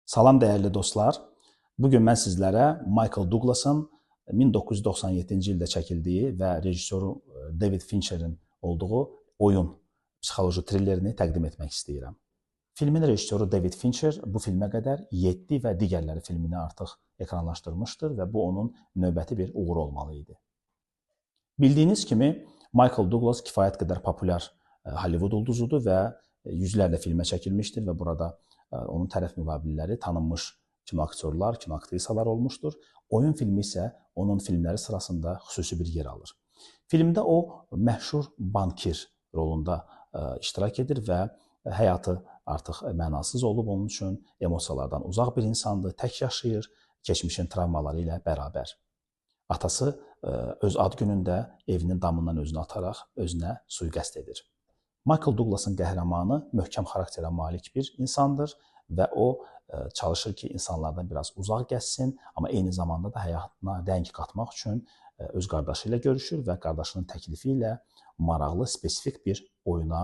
Salam dəyərli dostlar. Bu gün mən sizlərə Michael Douglas'ın 1997-ci ildə çəkildiyi və rejissoru David Fincher'in olduğu Oyun psixoloji trillerini təqdim etmək istəyirəm. Filmin rejissoru David Fincher bu filmə qədər 7 və digərləri filmini artıq ekranlaşdırmışdır və bu onun növbəti bir uğuru olmalı idi. Bildiyiniz kimi Michael Douglas kifayət qədər populyar Hollywood ulduzudur və yüzlərlə filmə çəkilmişdir və burada onun tərəf müqabilləri tanınmış kinoaktyorlar, kinoaktrisalar olmuşdur. Oyun filmi isə onun filmləri sırasında xüsusi bir yer alır. Filmdə o məşhur bankir rolunda iştirak edir və həyatı artıq mənasız olub, onun üçün emosiyalardan uzaq bir insandır, tək yaşayır, keçmişin travmaları ilə bərabər. Atası öz ad günündə evinin damından özünü ataraq özünə sui-qəsd edir. Michael Douglas'ın qəhrəmanı möhkəm xarakterə malik bir insandır və o çalışır ki, insanlardan biraz uzaq gəzsin, amma eyni zamanda da həyatına rəng qatmaq üçün öz qardaşı ilə görüşür və qardaşının təklifi ilə maraqlı, spesifik bir oyuna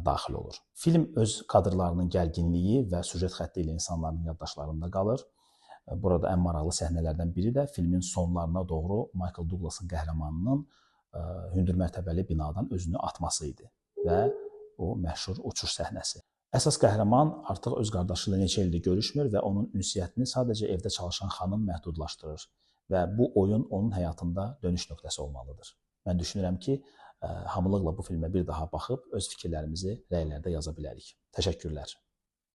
daxil olur. Film öz kadrlarının gərginliyi və süjet xətti ilə insanların yaddaşlarında qalır. Burada ən maraqlı səhnələrdən biri də filmin sonlarına doğru Michael Douglas'ın qəhrəmanının hündür mərtəbəli binadan özünü atması idi və o məşhur uçuş səhnəsi. Əsas qəhrəman artıq öz qardaşı ilə neçə ildir görüşmür və onun ünsiyyətini sadəcə evdə çalışan xanım məhdudlaşdırır və bu oyun onun həyatında dönüş nöqtəsi olmalıdır. Mən düşünürəm ki, hamılıqla bu filmə bir daha baxıb öz fikirlərimizi rəylərdə yaza bilərik. Təşəkkürlər.